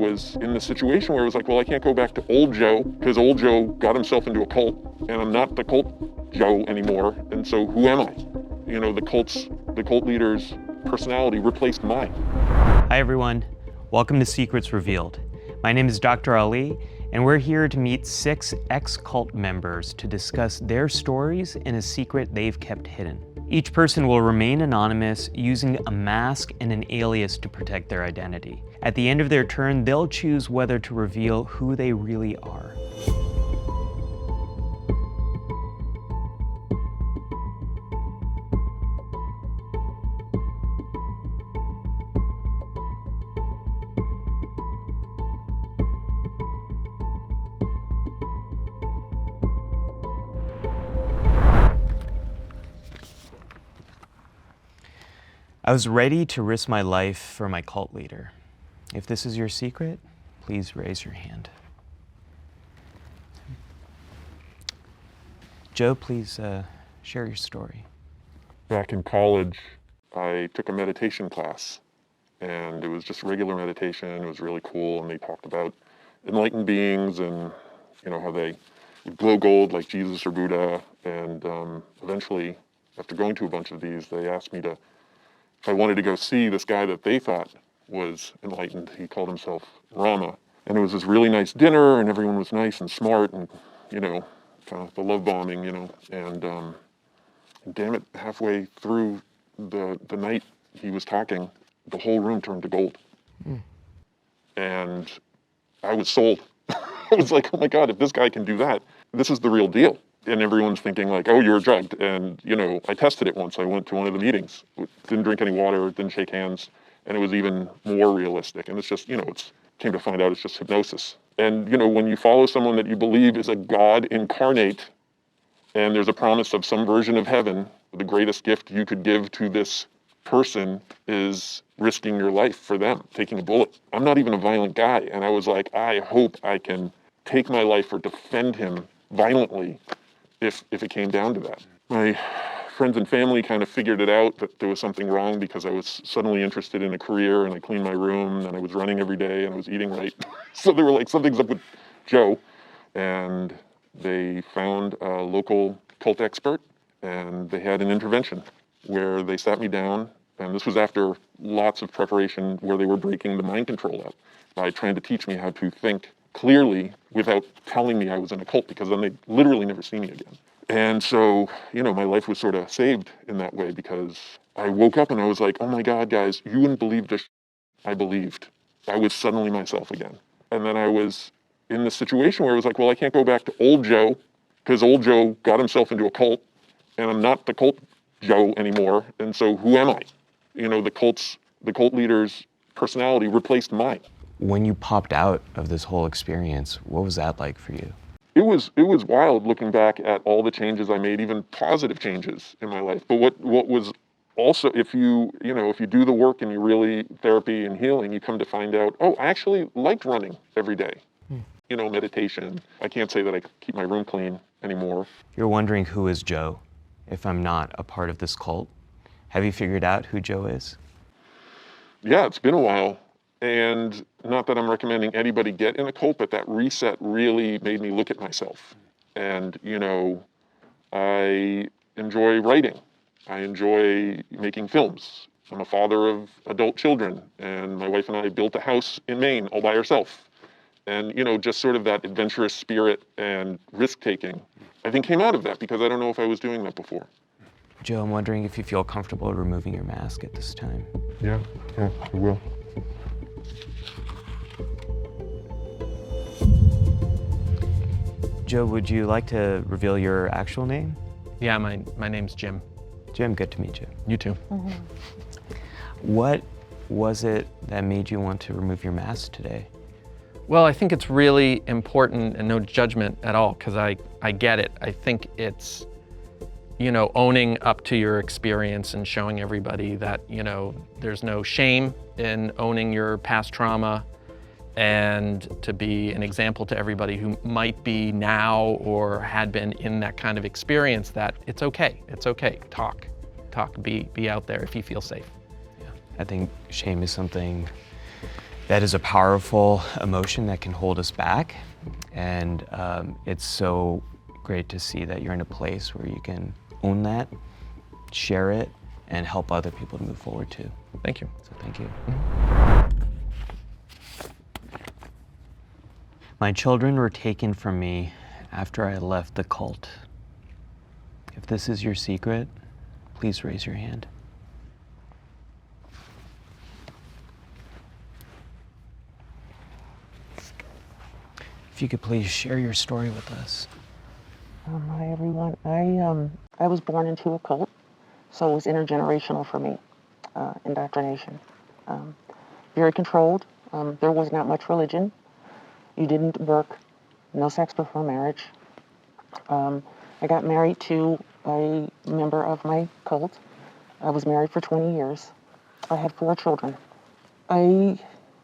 was in the situation where it was like, well, I can't go back to old Joe because old Joe got himself into a cult and I'm not the cult Joe anymore. And so who am I? You know, the cult leader's personality replaced mine. Hi everyone, welcome to Secrets Revealed. My name is Dr. Ali, and we're here to meet 6 ex-cult members to discuss their stories and a secret they've kept hidden. Each person will remain anonymous, using a mask and an alias to protect their identity. At the end of their turn, they'll choose whether to reveal who they really are. I was ready to risk my life for my cult leader. If this is your secret, please raise your hand. Joe, please share your story. Back in college, I took a meditation class, and it was just regular meditation. It was really cool, and they talked about enlightened beings and, you know, how they glow gold like Jesus or Buddha. And eventually, after going to a bunch of these, they asked me if I wanted to go see this guy that they thought was enlightened. He called himself Rama. And it was this really nice dinner, and everyone was nice and smart, and, you know, kind of the love bombing, you know. And damn it, halfway through the night he was talking, the whole room turned to gold. And I was sold. I was like, oh my God, if this guy can do that, this is the real deal. And everyone's thinking like, oh, you're drugged. And, you know, I tested it once. I went to one of the meetings, didn't drink any water, didn't shake hands, and it was even more realistic. And it's just, you know, came to find out it's just hypnosis. And, you know, when you follow someone that you believe is a God incarnate, and there's a promise of some version of heaven, the greatest gift you could give to this person is risking your life for them, taking a bullet. I'm not even a violent guy. And I was like, I hope I can take my life or defend him violently if it came down to that. My friends and family kind of figured it out that there was something wrong because I was suddenly interested in a career, and I cleaned my room, and I was running every day, and I was eating right. So they were like, something's up with Joe. And they found a local cult expert, and they had an intervention where they sat me down, and this was after lots of preparation where they were breaking the mind control up by trying to teach me how to think clearly without telling me I was in a cult, because then they'd literally never see me again. And so, you know, my life was sort of saved in that way, because I woke up and I was like, oh my God, guys, you wouldn't believe this. I believed. I was suddenly myself again. And then I was in this situation where it was like, well, I can't go back to old Joe because old Joe got himself into a cult and I'm not the cult Joe anymore. And so who am I? You know, the cult leader's personality replaced mine. When you popped out of this whole experience, what was that like for you? It was wild looking back at all the changes I made, even positive changes in my life. But what was also, if you do the work and you really therapy and healing, you come to find out, oh, I actually liked running every day. You know, meditation. I can't say that I keep my room clean anymore. You're wondering, who is Joe if I'm not a part of this cult? Have you figured out who Joe is? Yeah, it's been a while. And not that I'm recommending anybody get in a cult, but that reset really made me look at myself. And, you know, I enjoy writing. I enjoy making films. I'm a father of adult children, and my wife and I built a house in Maine all by ourselves. And, you know, just sort of that adventurous spirit and risk-taking, I think came out of that, because I don't know if I was doing that before. Joe, I'm wondering if you feel comfortable removing your mask at this time. Yeah, I will. Joe, would you like to reveal your actual name? Yeah, my name's Jim. Jim, good to meet you. You too. Mm-hmm. What was it that made you want to remove your mask today? Well, I think it's really important, and no judgment at all, because I get it. I think it's, you know, owning up to your experience and showing everybody that, you know, there's no shame in owning your past trauma, and to be an example to everybody who might be now or had been in that kind of experience, that it's okay. Talk, be out there if you feel safe. Yeah. I think shame is something That is a powerful emotion that can hold us back. And it's so great to see that you're in a place where you can own that, share it, and help other people to move forward too. Thank you. So thank you. My children were taken from me after I left the cult. If this is your secret, please raise your hand. If you could please share your story with us. Hi everyone. I was born into a cult, so it was intergenerational for me, indoctrination. Very controlled. There was not much religion. You didn't work. No sex before marriage. I got married to a member of my cult. I was married for 20 years. I had 4 children. I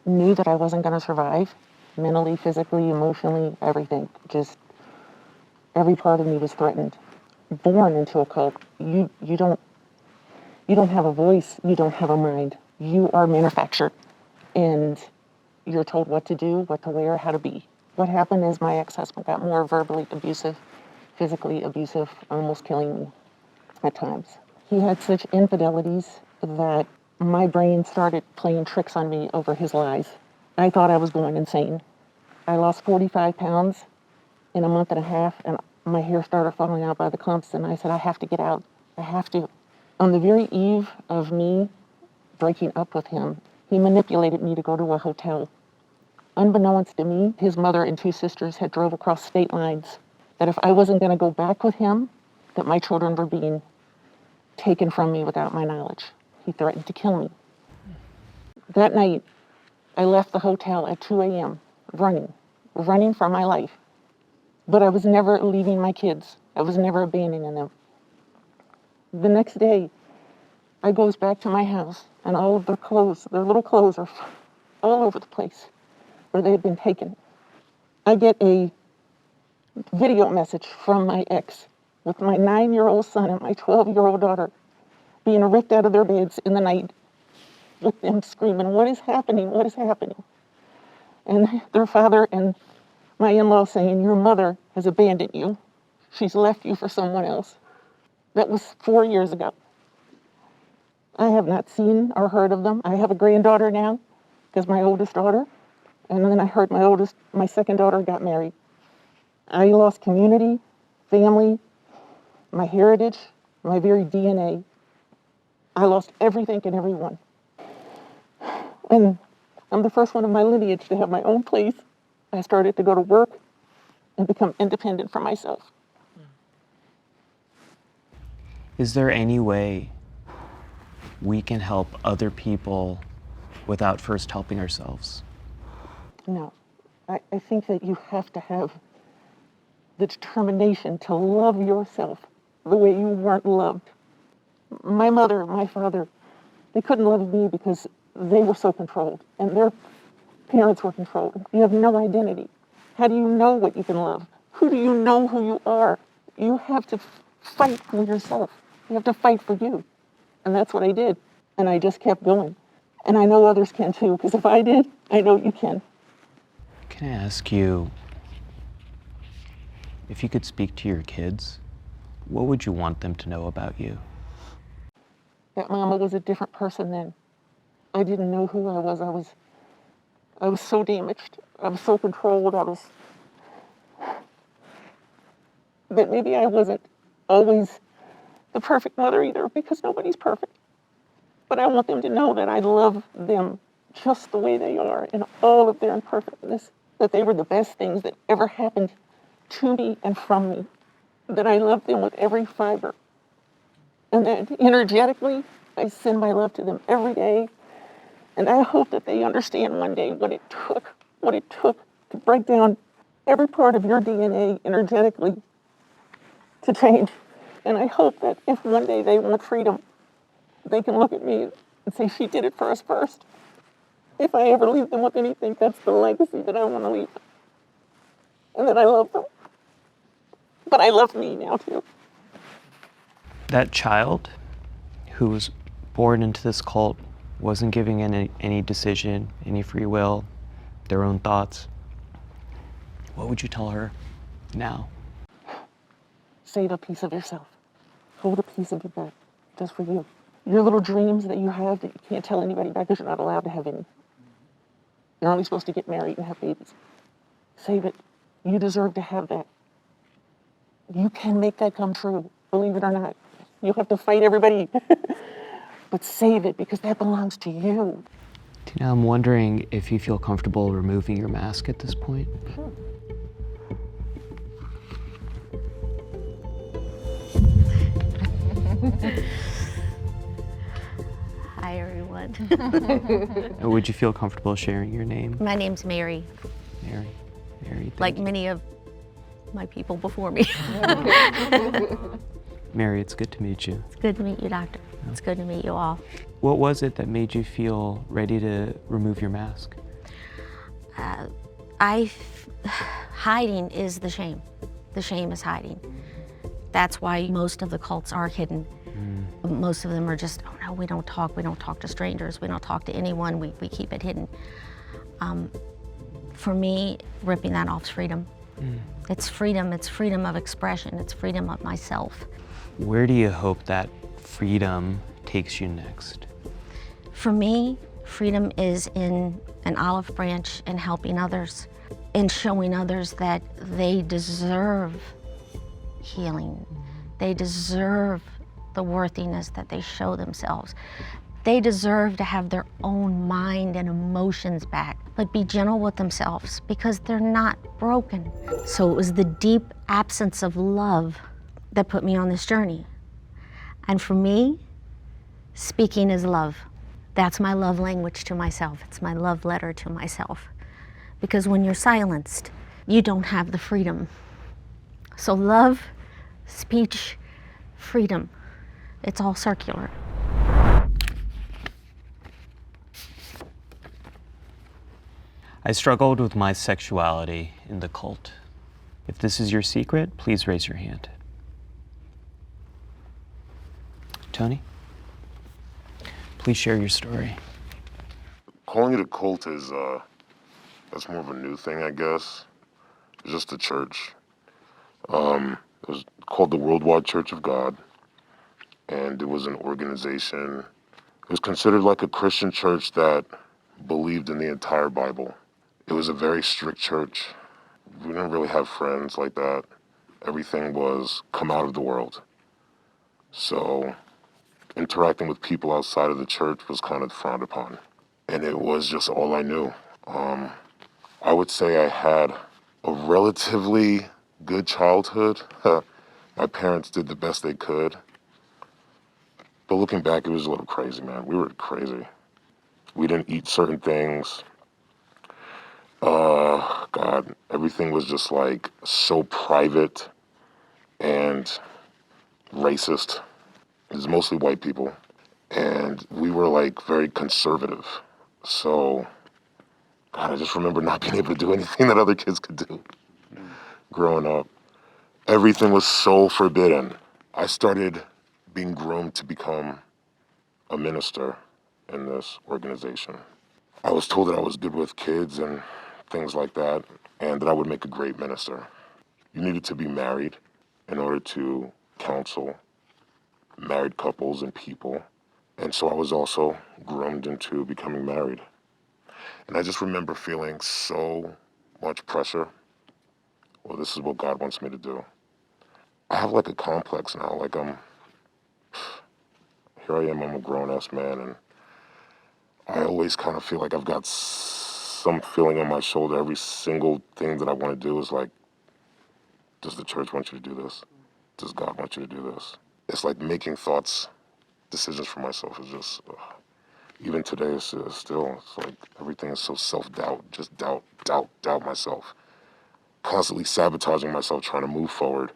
knew that I wasn't going to survive, mentally, physically, emotionally, everything. Just every part of me was threatened. Born into a cult, you don't have a voice, you don't have a mind. You are manufactured, and you're told what to do, what to wear, how to be. What happened is my ex-husband got more verbally abusive, physically abusive, almost killing me at times. He had such infidelities that my brain started playing tricks on me over his lies. I thought I was going insane. I lost 45 pounds in a month and a half, and my hair started falling out by the clumps, and I said, I have to get out. I have to. On the very eve of me breaking up with him, he manipulated me to go to a hotel. Unbeknownst to me, his mother and 2 sisters had drove across state lines, that if I wasn't going to go back with him, that my children were being taken from me without my knowledge. He threatened to kill me. That night, I left the hotel at 2 a.m., running for my life. But I was never leaving my kids. I was never abandoning them. The next day, I goes back to my house, and all of their clothes, their little clothes, are all over the place where they had been taken. I get a video message from my ex with my 9-year-old son and my 12-year-old daughter being ripped out of their beds in the night with them screaming, "What is happening? What is happening?" And their father and my in-law saying, "Your mother has abandoned you. She's left you for someone else." That was 4 years ago. I have not seen or heard of them. I have a granddaughter now, because my oldest daughter, and then I heard my second daughter got married. I lost community, family, my heritage, my very DNA. I lost everything and everyone. And I'm the first one in my lineage to have my own place. I started to go to work and become independent for myself. Is there any way we can help other people without first helping ourselves? No, I think that you have to have the determination to love yourself the way you weren't loved. My mother, my father, they couldn't love me because they were so controlled, and their parents were controlled. You have no identity. How do you know what you can love? Who do you know who you are? You have to fight for yourself. You have to fight for you. And that's what I did. And I just kept going. And I know others can too, because if I did, I know you can. Can I ask you, if you could speak to your kids, what would you want them to know about you? That Mama was a different person then. I didn't know who I was. I was so damaged. I was so controlled. But maybe I wasn't always the perfect mother either, because nobody's perfect. But I want them to know that I love them just the way they are, in all of their imperfectness, that they were the best things that ever happened to me and from me, that I love them with every fiber, and that energetically, I send my love to them every day. And I hope that they understand one day what it took to break down every part of your DNA energetically to change. And I hope that if one day they want freedom, they can look at me and say, she did it for us first. If I ever leave them with anything, that's the legacy that I want to leave them. And that I love them. But I love me now too. That child who was born into this cult wasn't giving any decision, any free will, their own thoughts, what would you tell her now? Save a piece of yourself. Hold a piece of it back, just for you. Your little dreams that you have that you can't tell anybody about because you're not allowed to have any. You're only supposed to get married and have babies. Save it. You deserve to have that. You can make that come true, believe it or not. You'll have to fight everybody. But save it because that belongs to you. Tina, I'm wondering if you feel comfortable removing your mask at this point. Sure. Hi, everyone. Would you feel comfortable sharing your name? My name's Mary, Mary. Mary, thank like you. many of my people before me. Mary, it's good to meet you. It's good to meet you, Doctor. It's good to meet you all. What was it that made you feel ready to remove your mask? Hiding is the shame. The shame is hiding. That's why most of the cults are hidden. Most of them are just, oh no, we don't talk to strangers, we don't talk to anyone, we keep it hidden. For me, ripping that off is freedom. It's freedom of expression, it's freedom of myself. Where do you hope that freedom takes you next? For me, freedom is in an olive branch and helping others and showing others that they deserve healing. They deserve the worthiness that they show themselves. They deserve to have their own mind and emotions back, but be gentle with themselves because they're not broken. So it was the deep absence of love that put me on this journey. And for me, speaking is love. That's my love language to myself. It's my love letter to myself. Because when you're silenced, you don't have the freedom. So love, speech, freedom, it's all circular. I struggled with my sexuality in the cult. If this is your secret, please raise your hand. Tony, please share your story. Calling it a cult is, that's more of a new thing, I guess. It's just a church. It was called the Worldwide Church of God, and it was an organization. It was considered like a Christian church that believed in the entire Bible. It was a very strict church. We didn't really have friends like that. Everything was come out of the world. So interacting with people outside of the church was kind of frowned upon. And it was just all I knew. I would say I had a relatively good childhood. My parents did the best they could. But looking back, it was a little crazy, man. We were crazy. We didn't eat certain things. God, everything was just like so private and racist. It was mostly white people. And we were like very conservative. So, God, I just remember not being able to do anything that other kids could do growing up. Everything was so forbidden. I started being groomed to become a minister in this organization. I was told that I was good with kids and things like that, and that I would make a great minister. You needed to be married in order to counsel married couples and people. And so I was also groomed into becoming married. And I just remember feeling so much pressure. Well, this is what God wants me to do. I have like a complex now, like here I am, I'm a grown-ass man, and I always kind of feel like I've got some feeling on my shoulder. Every single thing that I want to do is like, does the church want you to do this? Does God want you to do this? It's like making decisions for myself is just, even today it's still, it's like everything is so self-doubt, just doubt myself. Constantly sabotaging myself, trying to move forward,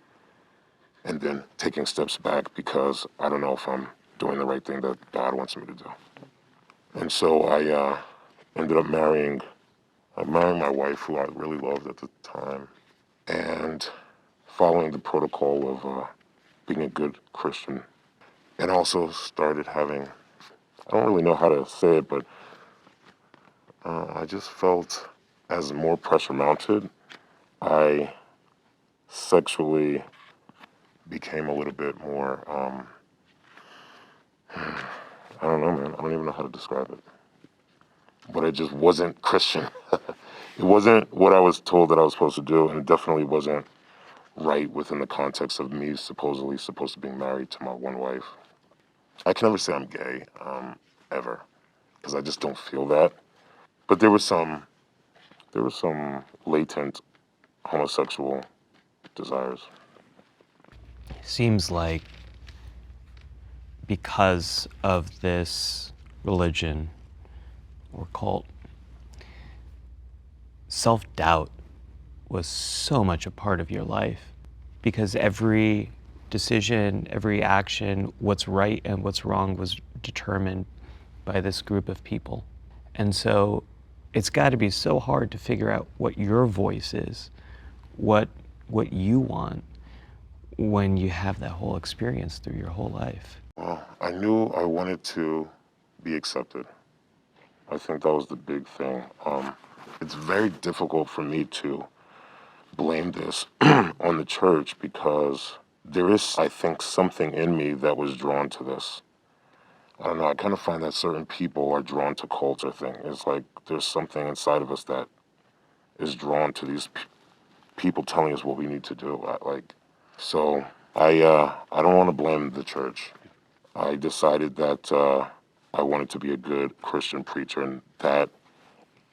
and then taking steps back because I don't know if I'm doing the right thing that God wants me to do. And so I ended up marrying my wife, who I really loved at the time, and following the protocol of being a good Christian, and also started having I don't really know how to say it, but I just felt as more pressure mounted, I sexually became a little bit more, I don't know, man. I don't even know how to describe it. But it just wasn't Christian. It wasn't what I was told that I was supposed to do, and it definitely wasn't right within the context of me supposedly supposed to be married to my one wife. I can never say I'm gay, ever, because I just don't feel that. But there was some latent homosexual desires. Seems like because of this religion or cult, self-doubt was so much a part of your life, because every decision, every action, what's right and what's wrong was determined by this group of people. And so it's got to be so hard to figure out what your voice is, what you want, when you have that whole experience through your whole life. Well, I knew I wanted to be accepted. I think that was the big thing. It's very difficult for me to blame this on the church because there is, I think, something in me that was drawn to this. I don't know, I kind of find that certain people are drawn to cults or thing. It's like there's something inside of us that is drawn to these people telling us what we need to do. So I don't want to blame the church. I decided that I wanted to be a good Christian preacher, and that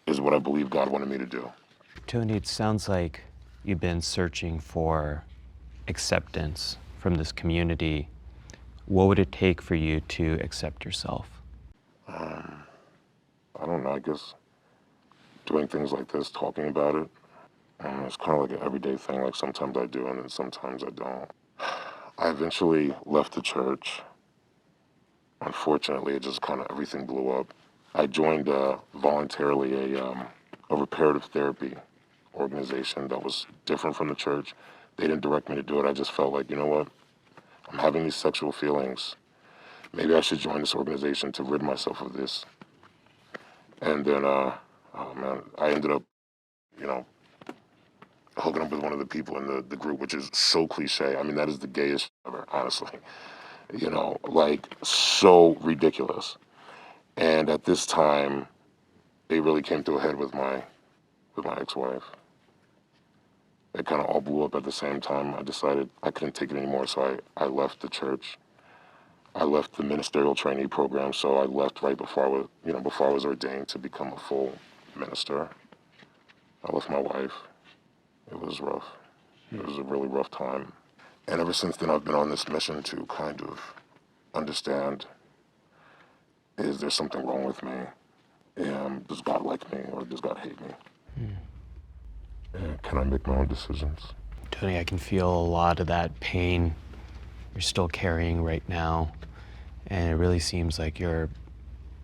is what I believe God wanted me to do. Tony, it sounds like you've been searching for acceptance from this community. What would it take for you to accept yourself? I don't know, I guess doing things like this, talking about it, it's kind of like an everyday thing. Like sometimes I do and then sometimes I don't. I eventually left the church. Unfortunately, it just kind of, everything blew up. I joined voluntarily a reparative therapy organization that was different from the church. They didn't direct me to do it. I just felt like, you know what? I'm having these sexual feelings. Maybe I should join this organization to rid myself of this. And then, oh man, I ended up, you know, hooking up with one of the people in the group, which is so cliche. I mean, that is the gayest ever, honestly. You know, like so ridiculous. And at this time, it really came to a head with my ex-wife. It kind of all blew up at the same time. I decided I couldn't take it anymore, so I left the church. I left the ministerial trainee program, so I left right before I was ordained to become a full minister. I left my wife. It was rough. It was a really rough time. And ever since then, I've been on this mission to kind of understand, is there something wrong with me? Does God like me or does God hate me? And can I make my own decisions? Tony, I can feel a lot of that pain you're still carrying right now. And it really seems like you're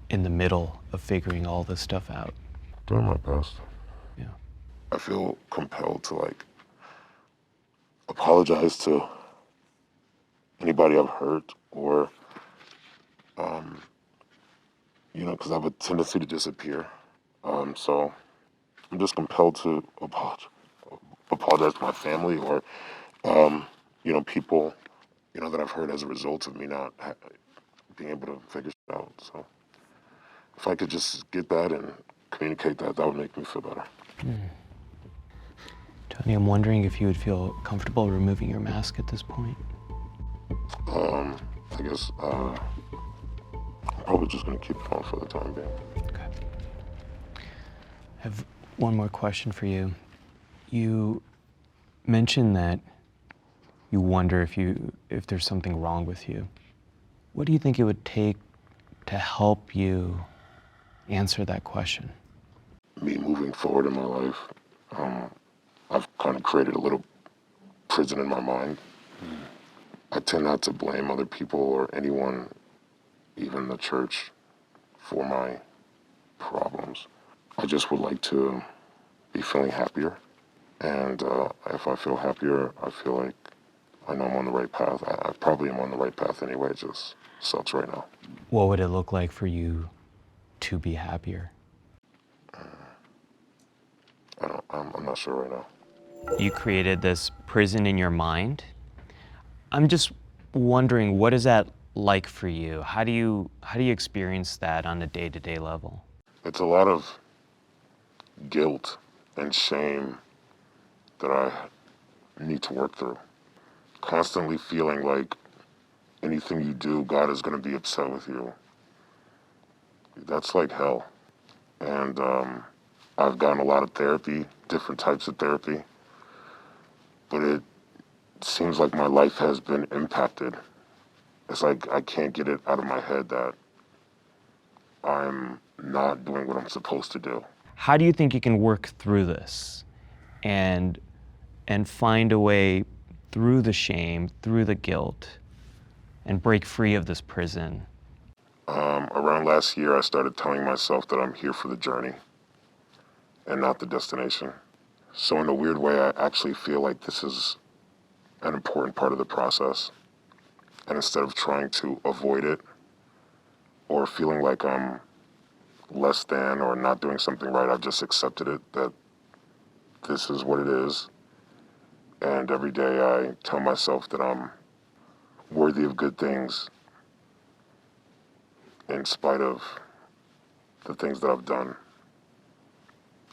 in the middle of figuring all this stuff out. Doing my best. Yeah. I feel compelled to like apologize to anybody I've hurt or, because I have a tendency to disappear. So I'm just compelled to apologize to my family or, people, that I've hurt as a result of me not being able to figure it out. So if I could just get that and communicate that, that would make me feel better. Tony, I'm wondering if you would feel comfortable removing your mask at this point. I guess I'm probably just going to keep it on for the time being. Okay. I have one more question for you. You mentioned that you wonder if there's something wrong with you. What do you think it would take to help you answer that question? Me moving forward in my life, I've kind of created a little prison in my mind. I tend not to blame other people or anyone, even the church, for my problems. I just would like to be feeling happier. And if I feel happier, I feel like I know I'm on the right path. I probably am on the right path anyway, just such right now. What would it look like for you to be happier? I'm not sure right now. You created this prison in your mind. I'm just wondering, what is that like for you? How do you experience that on a day-to-day level? It's a lot of guilt and shame that I need to work through. Constantly feeling like anything you do, God is going to be upset with you. That's like hell. And I've gotten a lot of therapy, different types of therapy, but it seems like my life has been impacted. It's like I can't get it out of my head that I'm not doing what I'm supposed to do. How do you think you can work through this and find a way through the shame, through the guilt, and break free of this prison? Around last year, I started telling myself that I'm here for the journey and not the destination. So in a weird way, I actually feel like this is an important part of the process. And instead of trying to avoid it or feeling like I'm less than or not doing something right, I've just accepted it, that this is what it is. And every day I tell myself that I'm worthy of good things in spite of the things that I've done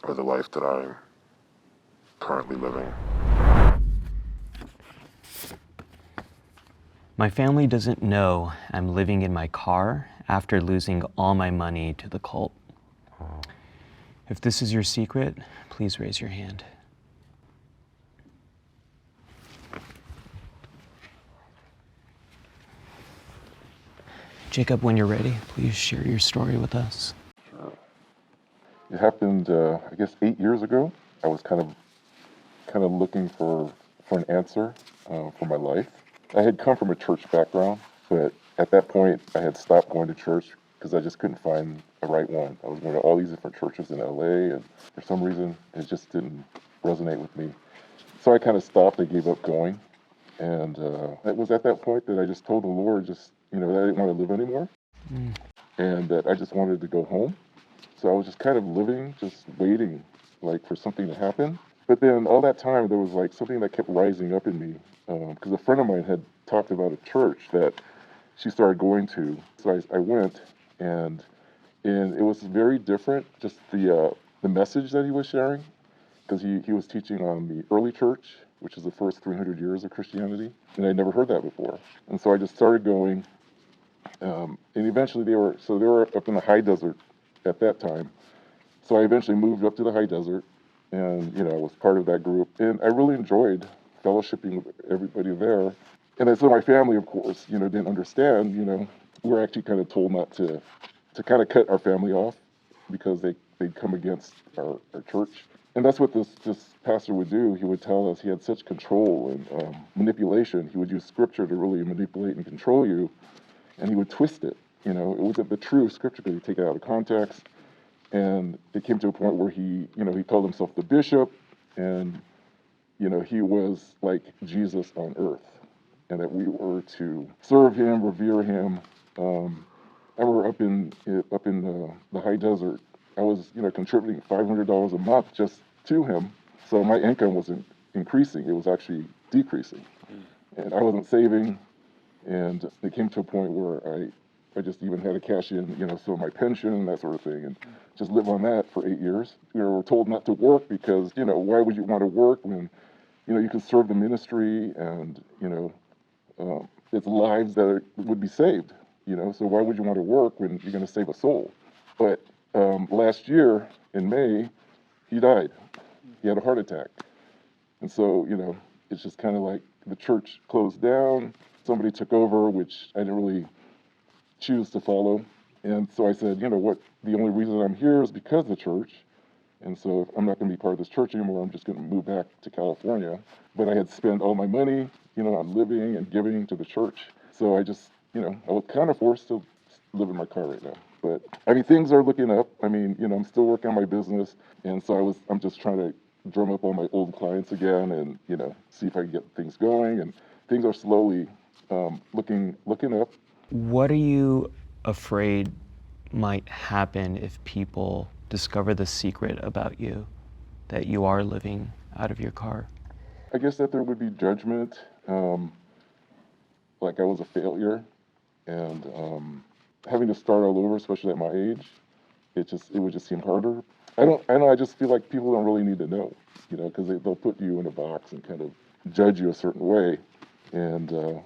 or the life that I'm currently living. My family doesn't know I'm living in my car after losing all my money to the cult. If this is your secret, please raise your hand. Jacob, when you're ready, please share your story with us. Sure. It happened, I guess, 8 years ago. I was kind of looking for an answer for my life. I had come from a church background, but at that point, I had stopped going to church because I just couldn't find a right one. I was going to all these different churches in LA, and for some reason, it just didn't resonate with me. So I kind of stopped. I gave up going, and it was at that point that I just told the Lord, that I didn't want to live anymore, and that I just wanted to go home. So I was just kind of living, just waiting, like for something to happen. But then all that time, there was like something that kept rising up in me, because a friend of mine had talked about a church that she started going to. So I went, and it was very different. Just the message that he was sharing, because he was teaching on the early church, which is the first 300 years of Christianity, and I'd never heard that before. And so I just started going. And eventually they were up in the high desert at that time. So I eventually moved up to the high desert, and I was part of that group, and I really enjoyed fellowshipping with everybody there. And so my family, of course, didn't understand. We were actually kind of told not to kind of cut our family off because they'd come against our church. And that's what this pastor would do. He would tell us he had such control and manipulation. He would use scripture to really manipulate and control you. And he would twist it. It wasn't the true scripture, but he'd take it out of context. And it came to a point where he called himself the bishop, and, he was like Jesus on earth, and that we were to serve him, revere him. I remember up in the high desert, I was, contributing $500 a month just to him. So my income wasn't increasing; it was actually decreasing, and I wasn't saving. And it came to a point where I just even had to cash in, some of my pension and that sort of thing, and just live on that for 8 years. We were told not to work because, why would you want to work when, you can serve the ministry and, it's lives that would be saved, so why would you want to work when you're going to save a soul? But last year in May, he died. He had a heart attack. And so, it's just kind of like the church closed down. Somebody took over, which I didn't really choose to follow. And so I said, what, the only reason I'm here is because of the church. And so if I'm not going to be part of this church anymore, I'm just going to move back to California. But I had spent all my money, on living and giving to the church. So I just, I was kind of forced to live in my car right now. But I mean, things are looking up. I mean, I'm still working on my business. And so I'm just trying to drum up all my old clients again and, see if I can get things going. And things are slowly looking up. What are you afraid might happen if people discover the secret about you, that you are living out of your car? I guess that there would be judgment, like I was a failure, and having to start all over, especially at my age, it would just seem harder. I just feel like people don't really need to know, because they'll put you in a box and kind of judge you a certain way, and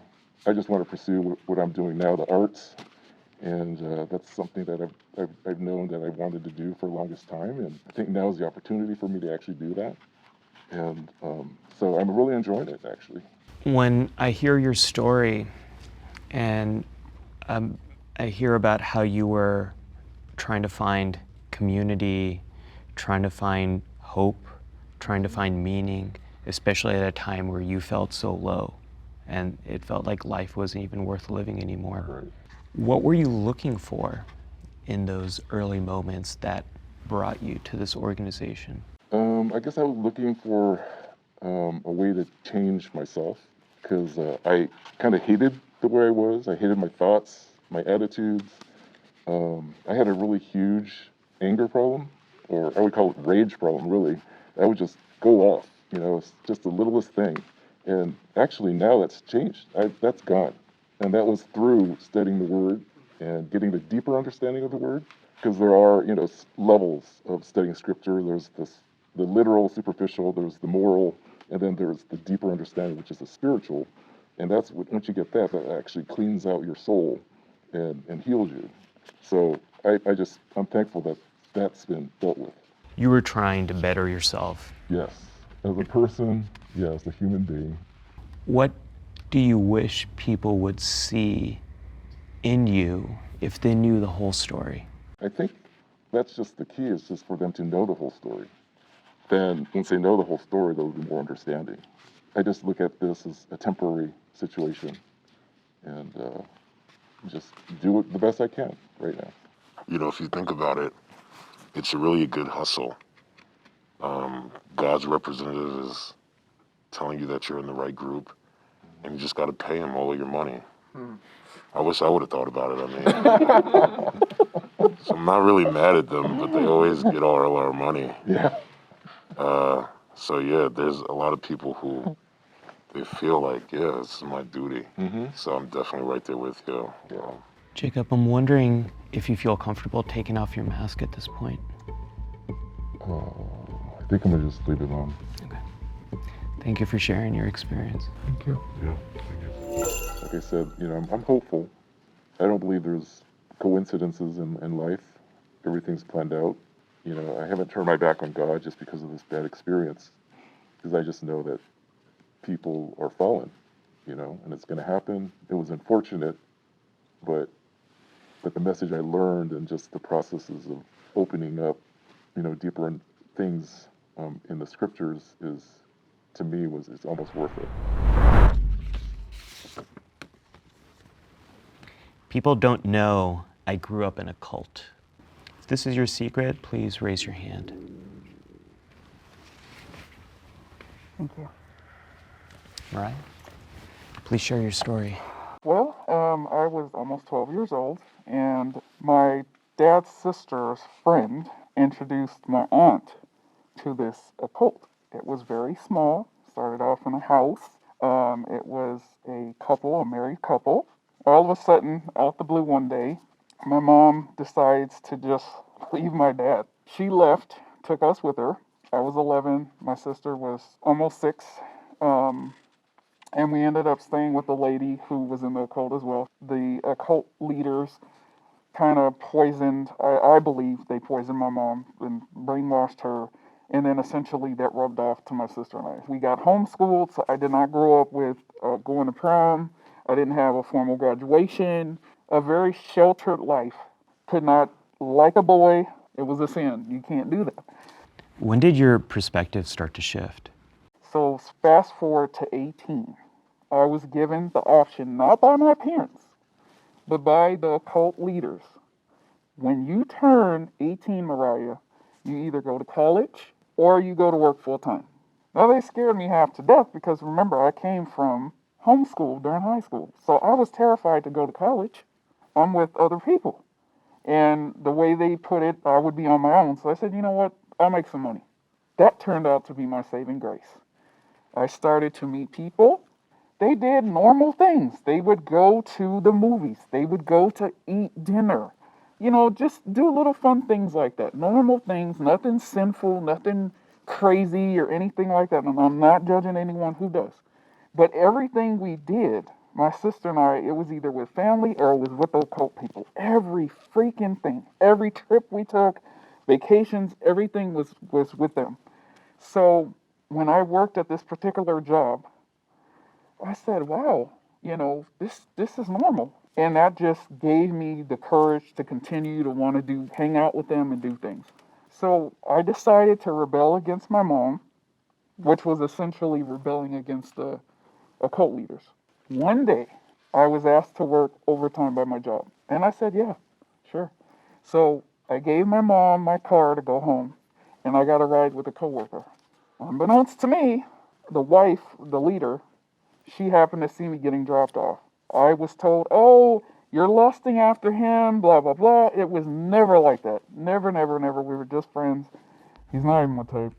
I just want to pursue what I'm doing now, the arts, and that's something that I've known that I wanted to do for the longest time, and I think now is the opportunity for me to actually do that, and so I'm really enjoying it, actually. When I hear your story and I hear about how you were trying to find community, trying to find hope, trying to find meaning, especially at a time where you felt so low and it felt like life wasn't even worth living anymore. Right. What were you looking for in those early moments that brought you to this organization? I guess I was looking for a way to change myself, because I kind of hated the way I was. I hated my thoughts, my attitudes. I had a really huge anger problem, or I would call it rage problem, really. I would just go off, it's just the littlest thing. And actually now that's changed. That's gone. And that was through studying the Word and getting the deeper understanding of the Word, because there are, levels of studying Scripture. There's the literal, superficial, there's the moral, and then there's the deeper understanding, which is the spiritual. And that's once you get that actually cleans out your soul and heals you. So I'm thankful that that's been dealt with. You were trying to better yourself. Yes, as a person, yes, a human being. What do you wish people would see in you if they knew the whole story? I think that's just the key, is just for them to know the whole story. Then once they know the whole story, they'll be more understanding. I just look at this as a temporary situation and just do it the best I can right now. If you think about it, it's really a good hustle. God's representative is telling you that you're in the right group, and you just got to pay him all of your money. I wish I would have thought about it. So I'm not really mad at them, but they always get all our money. Yeah. So yeah, there's a lot of people who they feel like, yeah, this is my duty. So I'm definitely right there with you. Jacob, I'm wondering if you feel comfortable taking off your mask at this point. I think I'm gonna just leave it on. Okay. Thank you for sharing your experience. Thank you. Yeah. Like I said, I'm hopeful. I don't believe there's coincidences in life. Everything's planned out. I haven't turned my back on God just because of this bad experience, because I just know that people are fallen, and it's going to happen. It was unfortunate, but the message I learned and just the processes of opening up, deeper things in the scriptures to me, it's almost worth it. People don't know I grew up in a cult. If this is your secret, please raise your hand. Thank you. Mariah, please share your story. Well, I was almost 12 years old, and my dad's sister's friend introduced my aunt to this occult. It was very small, started off in a house. It was a married couple. All of a sudden, out the blue one day, my mom decides to just leave my dad. She left, took us with her. I was 11, my sister was almost 6. And we ended up staying with a lady who was in the occult as well. The occult leaders kind of poisoned, I believe they poisoned my mom and brainwashed her. And then essentially that rubbed off to my sister and I. We got homeschooled, so I did not grow up with going to prom. I didn't have a formal graduation. A very sheltered life. Could not like a boy. It was a sin. You can't do that. When did your perspective start to shift? So fast forward to 18. I was given the option, not by my parents, but by the occult leaders. When you turn 18, Mariah, you either go to college or you go to work full time. Now they scared me half to death because remember, I came from homeschool during high school. So I was terrified to go to college. I'm with other people. And the way they put it, I would be on my own. So I said, you know what? I'll make some money. That turned out to be my saving grace. I started to meet people. They did normal things. They would go to the movies. They would go to eat dinner. You know, just do little fun things like that. Normal things, nothing sinful, nothing crazy or anything like that. And I'm not judging anyone who does. But everything we did, my sister and I, it was either with family or it was with occult people. Every freaking thing, every trip we took, vacations, everything was with them. So when I worked at this particular job, I said, wow, you know, this is normal. And that just gave me the courage to continue to want to hang out with them and do things. So I decided to rebel against my mom, which was essentially rebelling against the occult leaders. One day, I was asked to work overtime by my job. And I said, yeah, sure. So I gave my mom my car to go home, and I got a ride with a coworker. Unbeknownst to me, the wife, the leader, she happened to see me getting dropped off. I was told, oh, you're lusting after him, blah, blah, blah. It was never like that. Never, never, never. We were just friends. He's not even my type.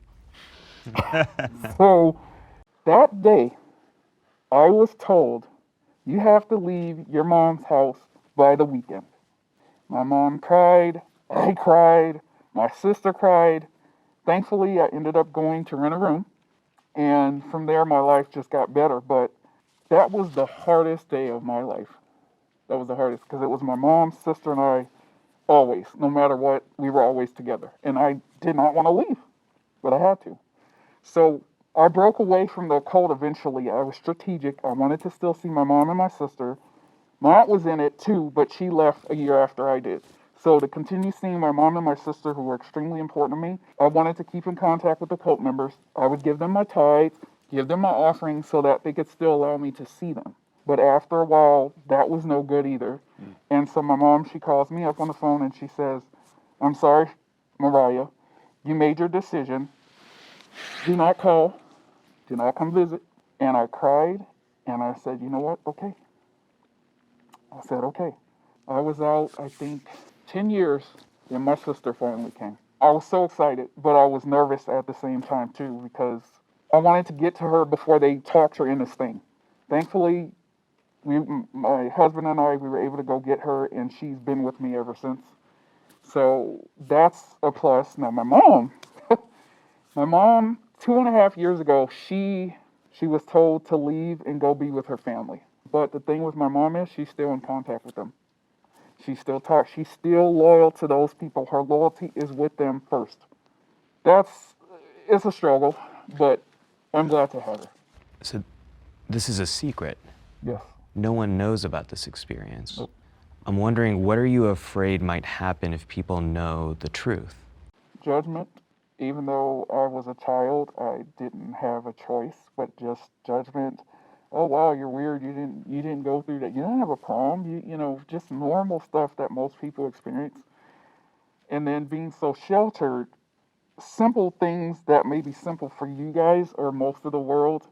So that day, I was told, you have to leave your mom's house by the weekend. My mom cried. I cried. My sister cried. Thankfully, I ended up going to rent a room. And from there, my life just got better. But that was the hardest day of my life. That was the hardest because it was my mom, sister, and I always, no matter what, we were always together. And I did not want to leave, but I had to. So I broke away from the occult eventually. I was strategic. I wanted to still see my mom and my sister. My aunt was in it too, but she left a year after I did. So to continue seeing my mom and my sister, who were extremely important to me, I wanted to keep in contact with the cult members. I would give them my tithes, give them my offerings so that they could still allow me to see them. But after a while, that was no good either. And so my mom, she calls me up on the phone and she says, I'm sorry, Mariah, you made your decision. Do not call. Do not come visit. And I cried and I said, you know what? Okay. I said, okay. I was out, I think, 10 years and my sister finally came. I was so excited, but I was nervous at the same time too because I wanted to get to her before they talked her in this thing. Thankfully, my husband and I, we were able to go get her, and she's been with me ever since. So that's a plus. Now, my mom, 2.5 years ago, she was told to leave and go be with her family. But the thing with my mom is she's still in contact with them. She still talks. She's still loyal to those people. Her loyalty is with them first. It's a struggle, but I'm glad to have her. So this is a secret. Yes. No one knows about this experience. Nope. I'm wondering, what are you afraid might happen if people know the truth? Judgment. Even though I was a child, I didn't have a choice, but just judgment. Oh wow, you're weird. You didn't go through that. You didn't have a prom. You know, just normal stuff that most people experience. And then being so sheltered, simple things that may be simple for you guys or most of the world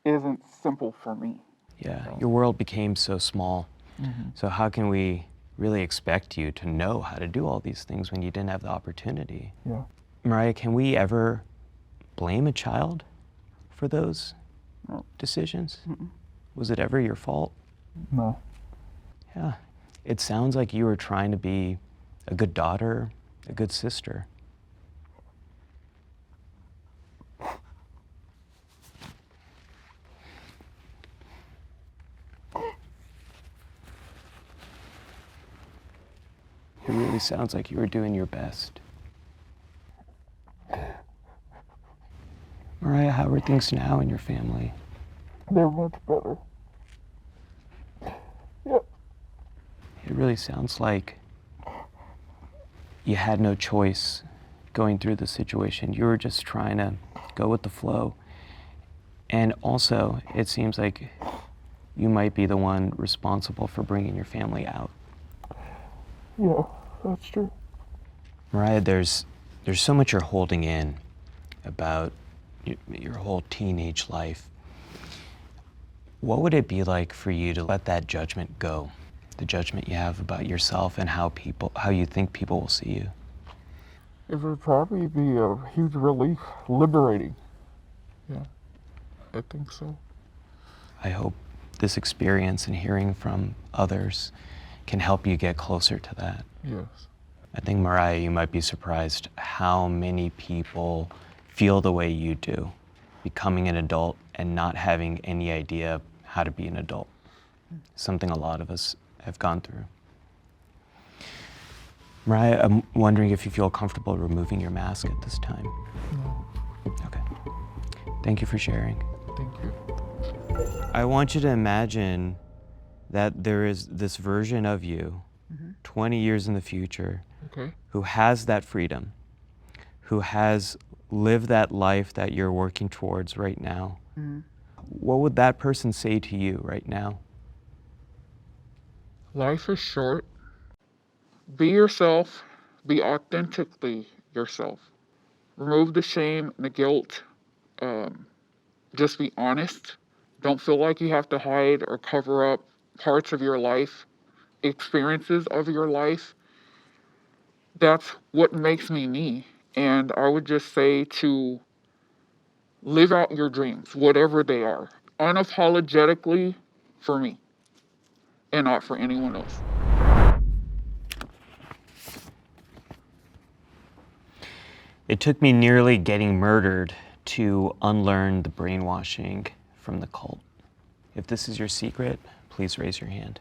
isn't simple for me. Yeah, your world became so small. Mm-hmm. So how can we really expect you to know how to do all these things when you didn't have the opportunity? Yeah. Mariah, can we ever blame a child for those decisions? Mm-mm. Was it ever your fault? No. Yeah. It sounds like you were trying to be a good daughter, a good sister. It really sounds like you were doing your best. Mariah, how are things now in your family? They're much better. Yep. It really sounds like you had no choice going through the situation. You were just trying to go with the flow. And also, it seems like you might be the one responsible for bringing your family out. Yeah, that's true. Mariah, there's so much you're holding in about your whole teenage life. What would it be like for you to let that judgment go the judgment you have about yourself and how you think people will see you? It would probably be a huge relief, liberating. Yeah, I think so. I hope this experience and hearing from others can help you get closer to that. Yes. I think, Mariah, you might be surprised how many people feel the way you do, becoming an adult and not having any idea how to be an adult. Something a lot of us have gone through. Mariah, I'm wondering if you feel comfortable removing your mask at this time. No, Okay. Thank you for sharing. thank you. I want you to imagine that there is this version of you, 20 years in the future, Okay. who has that freedom, who has lived that life that you're working towards right now. What would that person say to you right now? Life is short. Be yourself. Be authentically yourself. Remove the shame and the guilt. Just be honest. Don't feel like you have to hide or cover up parts of your life, experiences of your life. That's what makes me me. And I would just say to live out your dreams, whatever they are, unapologetically for me and not for anyone else. It took me nearly getting murdered to unlearn the brainwashing from the cult. If this is your secret, please raise your hand.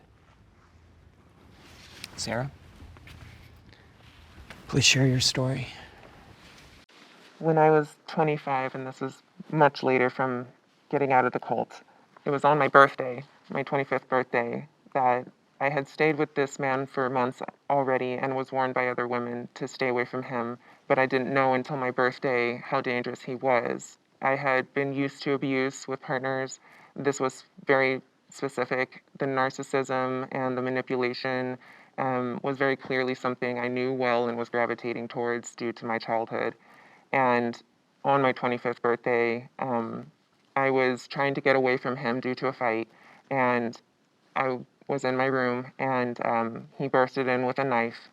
Sarah? Please share your story. When I was 25, and this is much later from getting out of the cult, it was on my birthday, my 25th birthday, that I had stayed with this man for months already and was warned by other women to stay away from him, but I didn't know until my birthday how dangerous he was. I had been used to abuse with partners. This was very specific. The narcissism and the manipulation was very clearly something I knew well and was gravitating towards due to my childhood. And on my 25th birthday, I was trying to get away from him due to a fight, and I was in my room, and he bursted in with a knife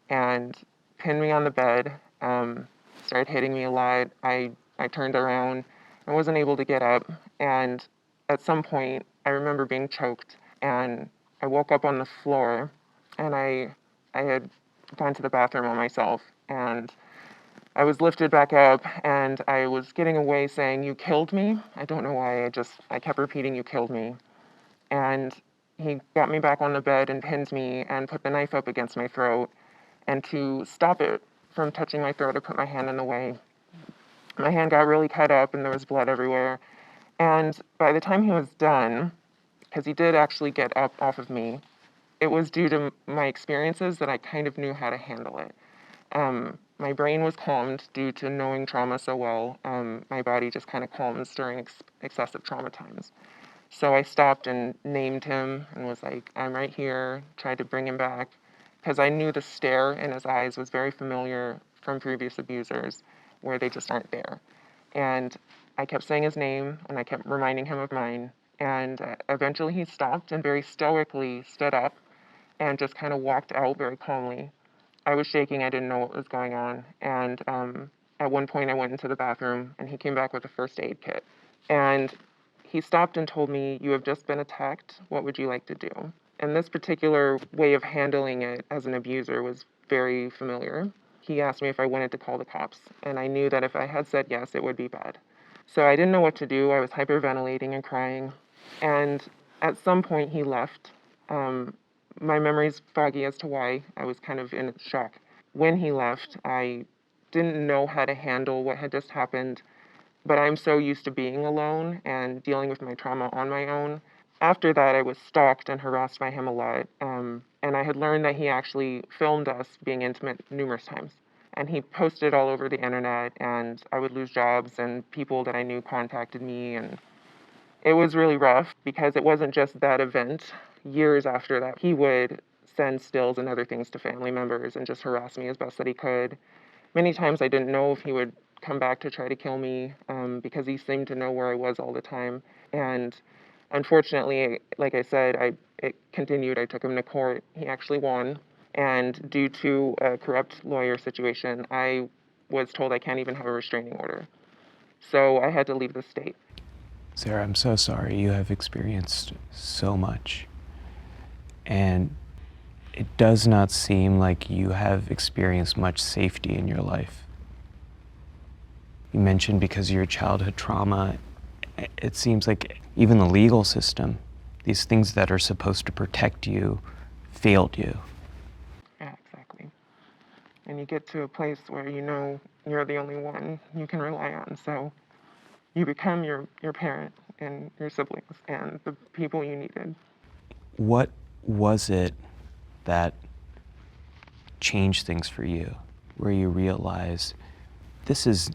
and pinned me on the bed, started hitting me a lot. I turned around. I wasn't able to get up, and at some point, I remember being choked, and I woke up on the floor, and I had gone to the bathroom on myself, and I was lifted back up, and I was getting away saying, "You killed me." I don't know why, I kept repeating, "You killed me." And he got me back on the bed and pinned me and put the knife up against my throat. And to stop it from touching my throat, I put my hand in the way. My hand got really cut up and there was blood everywhere. And by the time he was done, because he did actually get up off of me, it was due to my experiences that I kind of knew how to handle it. My brain was calmed due to knowing trauma so well. My body just kind of calms during excessive trauma times. So I stopped and named him and was like, "I'm right here," tried to bring him back, because I knew the stare in his eyes was very familiar from previous abusers, where they just aren't there. And I kept saying his name, and I kept reminding him of mine. And eventually he stopped and very stoically stood up and just kind of walked out very calmly. I was shaking. I didn't know what was going on. And at one point, I went into the bathroom, and he came back with a first aid kit. And he stopped and told me, "You have just been attacked. What would you like to do?" And this particular way of handling it as an abuser was very familiar. He asked me if I wanted to call the cops, and I knew that if I had said yes, it would be bad. So I didn't know what to do. I was hyperventilating and crying. And at some point, he left. My memory's foggy as to why. I was kind of in shock. When he left, I didn't know how to handle what had just happened, but I'm so used to being alone and dealing with my trauma on my own. After that, I was stalked and harassed by him a lot, and I had learned that he actually filmed us being intimate numerous times. And he posted all over the internet, and I would lose jobs, and people that I knew contacted me, and it was really rough because it wasn't just that event. Years after that, he would send stills and other things to family members and just harass me as best that he could. Many times I didn't know if he would come back to try to kill me because he seemed to know where I was all the time. And Unfortunately, like I said, it continued. I took him to court. He actually won. And due to a corrupt lawyer situation, I was told I can't even have a restraining order. So I had to leave the state. Sarah, I'm so sorry you have experienced so much. And it does not seem like you have experienced much safety in your life. You mentioned because of your childhood trauma, it seems like even the legal system, these things that are supposed to protect you, failed you. Yeah, exactly. And you get to a place where you know you're the only one you can rely on. So you become your parent and your siblings and the people you needed. What was it that changed things for you, where you realized this is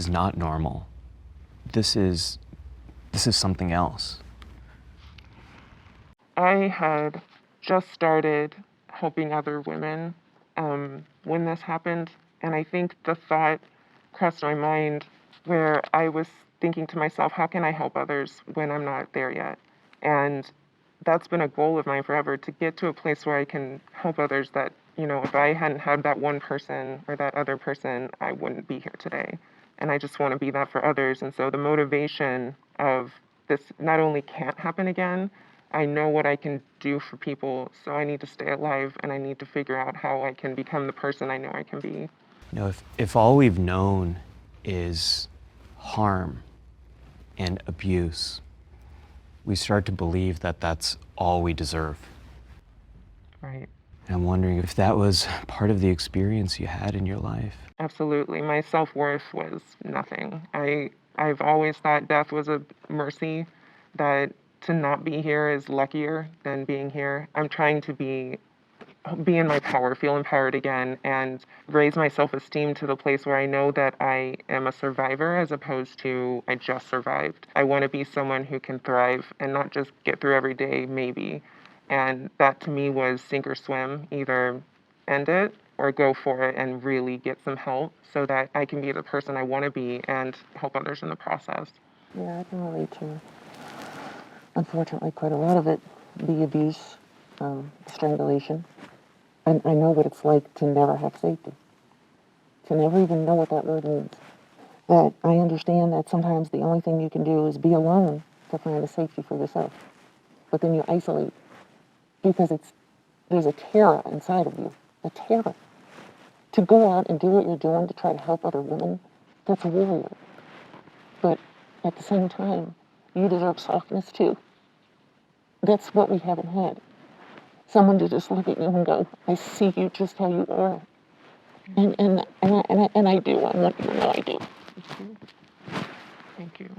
not normal. This is something else? I had just started helping other women when this happened, and I think the thought crossed my mind where I was thinking to myself, how can I help others when I'm not there yet? And that's been a goal of mine forever, to get to a place where I can help others that, if I hadn't had that one person or that other person, I wouldn't be here today. And I just want to be that for others. And so the motivation of this not only can't happen again, I know what I can do for people, so I need to stay alive and I need to figure out how I can become the person I know I can be. If all we've known is harm and abuse, we start to believe that that's all we deserve. Right. And I'm wondering if that was part of the experience you had in your life. Absolutely. My self-worth was nothing. I've always thought death was a mercy, that to not be here is luckier than being here. I'm trying to be in my power, feel empowered again, and raise my self-esteem to the place where I know that I am a survivor as opposed to I just survived. I want to be someone who can thrive and not just get through every day, maybe. And that to me was sink or swim, either end it or go for it and really get some help so that I can be the person I want to be and help others in the process. Yeah, I can relate to, unfortunately, quite a lot of it, the abuse, strangulation. I know what it's like to never have safety, to never even know what that word means. That I understand that sometimes the only thing you can do is be alone to find a safety for yourself. But then you isolate because there's a terror inside of you, a terror. To go out and do what you're doing to try to help other women, that's a warrior. But at the same time, you deserve softness too. That's what we haven't had. Someone to just look at you and go, I see you just how you are. And I do. I want you to know I do. Thank you.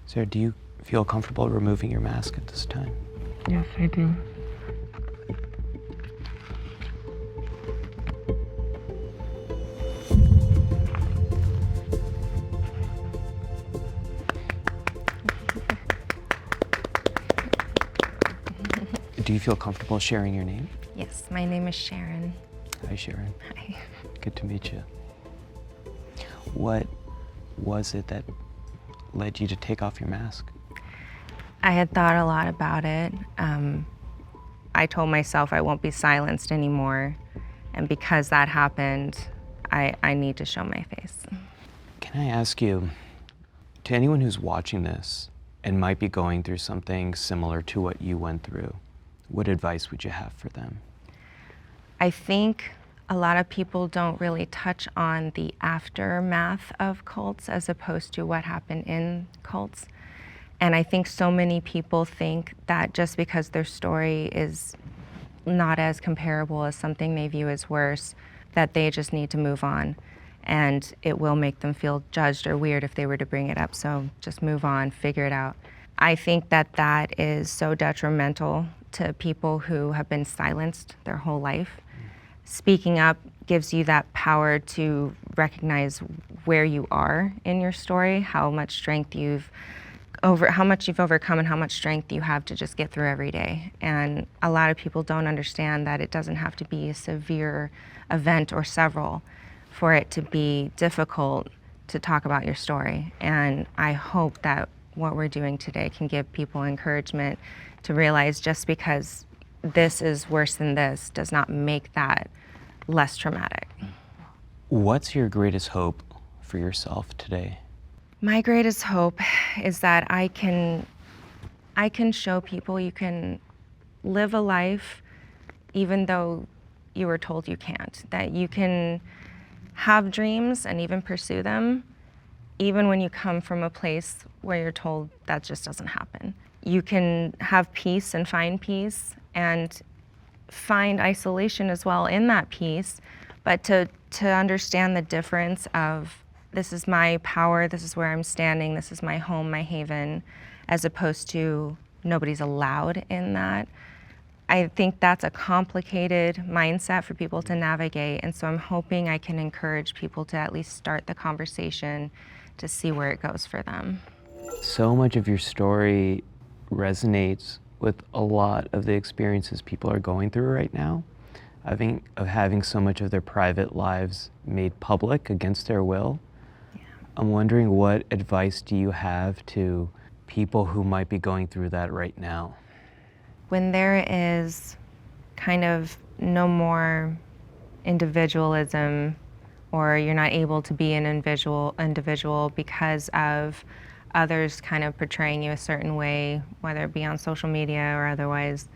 Sarah, do you feel comfortable removing your mask at this time? Yes, I do. Do you feel comfortable sharing your name? Yes, my name is Sharon. Hi, Sharon. Hi. Good to meet you. What was it that led you to take off your mask? I had thought a lot about it. I told myself I won't be silenced anymore. And because that happened, I need to show my face. Can I ask you, to anyone who's watching this and might be going through something similar to what you went through, what advice would you have for them? I think a lot of people don't really touch on the aftermath of cults as opposed to what happened in cults. And I think so many people think that just because their story is not as comparable as something they view as worse, that they just need to move on. And it will make them feel judged or weird if they were to bring it up. So just move on, figure it out. I think that that is so detrimental to people who have been silenced their whole life. Speaking up gives you that power to recognize where you are in your story, how much strength you've overcome and how much strength you have to just get through every day. And a lot of people don't understand that it doesn't have to be a severe event or several for it to be difficult to talk about your story. And I hope that what we're doing today can give people encouragement to realize just because this is worse than this does not make that less traumatic. What's your greatest hope for yourself today? My greatest hope is that I can show people you can live a life even though you were told you can't, that you can have dreams and even pursue them, even when you come from a place where you're told that just doesn't happen. You can have peace and find isolation as well in that peace, but to understand the difference of this is my power, this is where I'm standing, this is my home, my haven, as opposed to nobody's allowed in that. I think that's a complicated mindset for people to navigate, and so I'm hoping I can encourage people to at least start the conversation to see where it goes for them. So much of your story resonates with a lot of the experiences people are going through right now. I think of having so much of their private lives made public against their will. Yeah. I'm wondering, what advice do you have to people who might be going through that right now? When there is kind of no more individualism, or you're not able to be an individual because of others kind of portraying you a certain way, whether it be on social media or otherwise,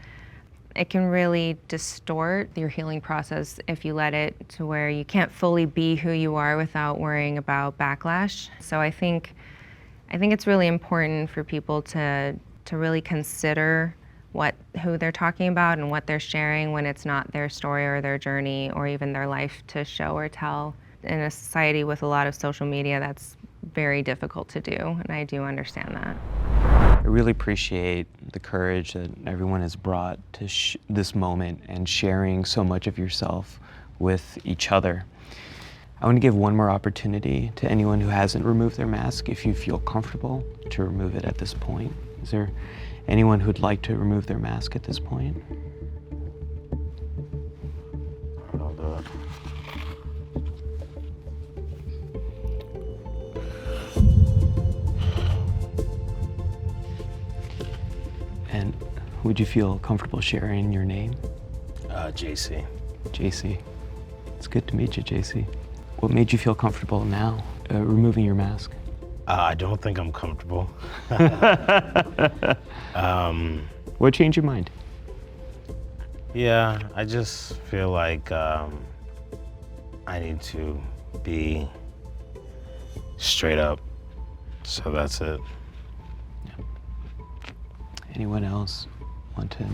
it can really distort your healing process if you let it to where you can't fully be who you are without worrying about backlash. So I think it's really important for people to really consider who they're talking about and what they're sharing when it's not their story or their journey or even their life to show or tell. In a society with a lot of social media, that's very difficult to do, and I do understand that. I really appreciate the courage that everyone has brought to this moment and sharing so much of yourself with each other. I want to give one more opportunity to anyone who hasn't removed their mask, if you feel comfortable to remove it at this point. Is there anyone who'd like to remove their mask at this point? I'll do it. And would you feel comfortable sharing your name? JC. JC. It's good to meet you, JC. What made you feel comfortable now, removing your mask? I don't think I'm comfortable. What changed your mind? Yeah, I just feel like I need to be straight up. So that's it. Yeah. Anyone else want to?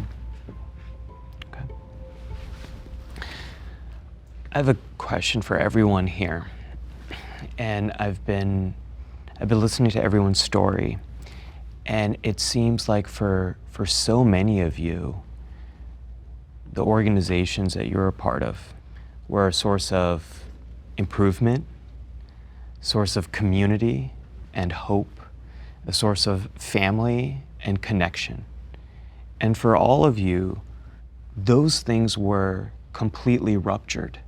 Okay. I have a question for everyone here. And I've been listening to everyone's story, and it seems like for so many of you, the organizations that you're a part of were a source of improvement, source of community and hope, a source of family and connection. And for all of you, those things were completely ruptured.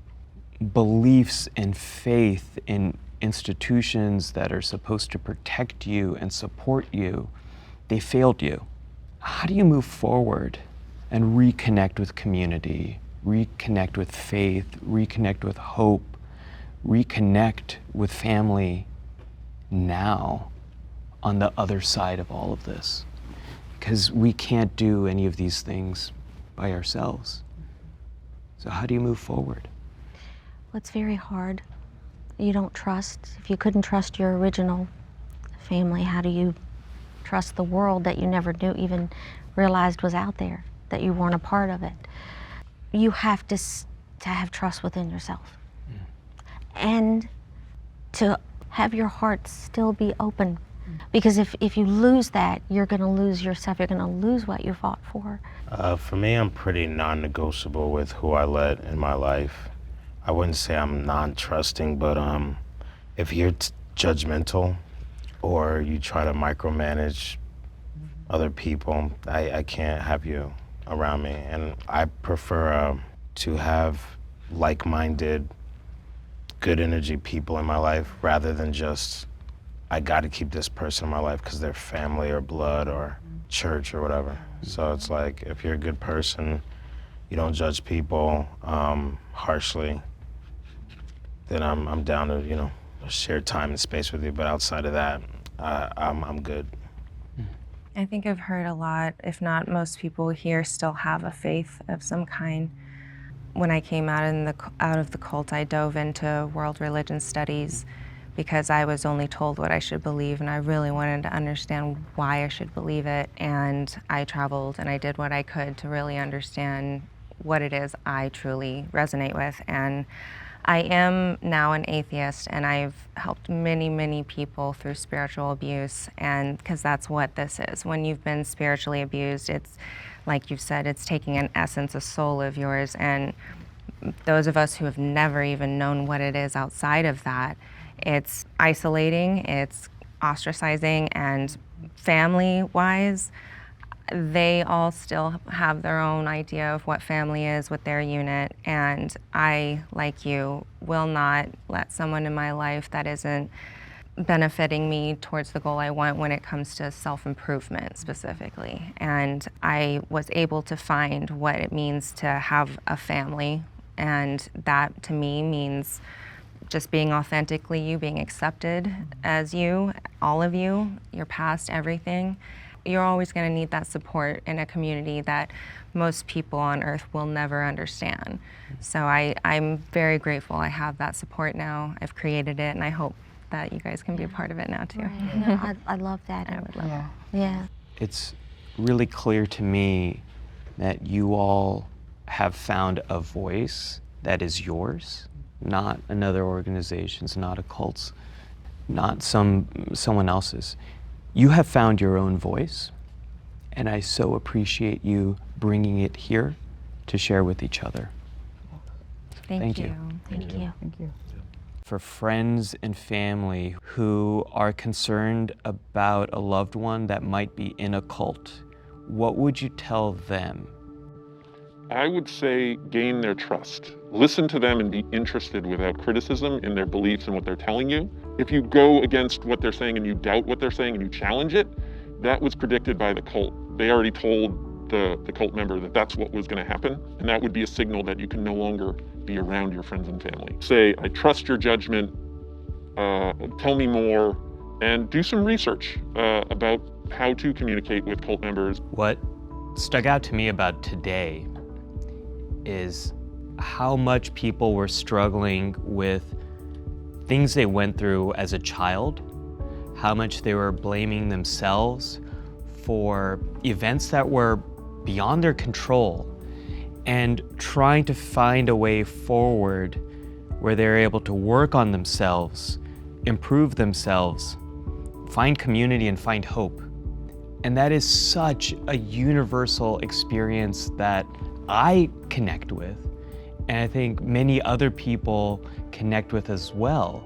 Beliefs and faith in institutions that are supposed to protect you and support you, they failed you. How do you move forward and reconnect with community, reconnect with faith, reconnect with hope, reconnect with family now on the other side of all of this? Because we can't do any of these things by ourselves. So how do you move forward? Well, it's very hard. You don't trust. If you couldn't trust your original family, how do you trust the world that you never knew, even realized was out there, that you weren't a part of it? You have to have trust within yourself. And to have your heart still be open. Because if you lose that, you're going to lose yourself. You're going to lose what you fought for. For me, I'm pretty non-negotiable with who I let in my life. I wouldn't say I'm non-trusting, but if you're judgmental or you try to micromanage other people, I can't have you around me. And I prefer to have like-minded, good energy people in my life rather than just I got to keep this person in my life because they're family or blood or church or whatever. So it's like, if you're a good person, you don't judge people harshly, then I'm down to, you know, share time and space with you. But outside of that, I'm good. I think I've heard a lot, if not most people here still have a faith of some kind. When I came out of the cult, I dove into world religion studies because I was only told what I should believe, and I really wanted to understand why I should believe it. And I traveled and I did what I could to really understand what it is I truly resonate with. And I am now an atheist, and I've helped many, many people through spiritual abuse, and because that's what this is. When you've been spiritually abused, it's, like you've said, it's taking an essence, a soul of yours, and those of us who have never even known what it is outside of that, it's isolating, it's ostracizing, and family-wise, they all still have their own idea of what family is with their unit, and I, like you, will not let someone in my life that isn't benefiting me towards the goal I want when it comes to self-improvement specifically. And I was able to find what it means to have a family, and that to me means just being authentically you, being accepted as you, all of you, your past, everything. You're always going to need that support in a community that most people on earth will never understand. So I'm very grateful I have that support now. I've created it, and I hope that you guys can be a part of it now too. Right. No, I love that. I would love Yeah. Yeah. It's really clear to me that you all have found a voice that is yours, not another organization's, not a cult's, not someone else's. You have found your own voice, and I so appreciate you bringing it here to share with each other. Thank you. Thank you. Thank you. For friends and family who are concerned about a loved one that might be in a cult, what would you tell them? I would say gain their trust. Listen to them and be interested without criticism in their beliefs and what they're telling you. If you go against what they're saying and you doubt what they're saying and you challenge it, that was predicted by the cult. They already told the cult member that that's what was going to happen, and that would be a signal that you can no longer be around your friends and family. Say, I trust your judgment, tell me more, and do some research about how to communicate with cult members. What stuck out to me about today is how much people were struggling with things they went through as a child, how much they were blaming themselves for events that were beyond their control, and trying to find a way forward where they're able to work on themselves, improve themselves, find community and find hope. And that is such a universal experience that I connect with, and I think many other people connect with as well.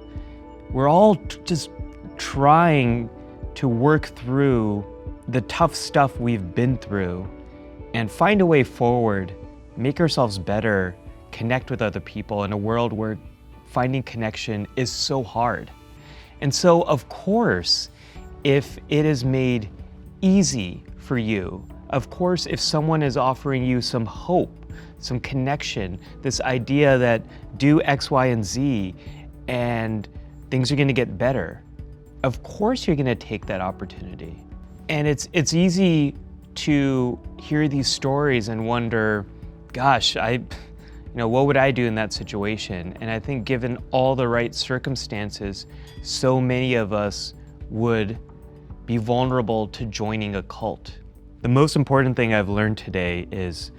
We're all just trying to work through the tough stuff we've been through and find a way forward, make ourselves better, connect with other people in a world where finding connection is so hard. And so, of course, if it is made easy for you, of course, if someone is offering you some hope, some connection, this idea that do X, Y, and Z and things are going to get better, of course you're going to take that opportunity. And it's easy to hear these stories and wonder, gosh, what would I do in that situation? And I think given all the right circumstances, so many of us would be vulnerable to joining a cult. The most important thing I've learned today is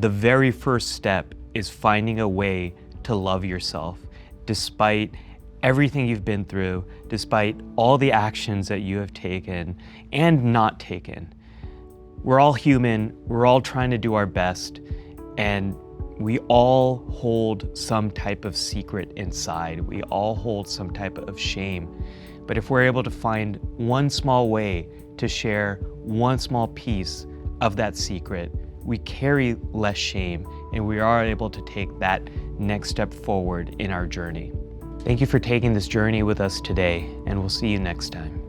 the very first step is finding a way to love yourself, despite everything you've been through, despite all the actions that you have taken and not taken. We're all human, we're all trying to do our best, and we all hold some type of secret inside. We all hold some type of shame. But if we're able to find one small way to share one small piece of that secret, we carry less shame and we are able to take that next step forward in our journey. Thank you for taking this journey with us today, and we'll see you next time.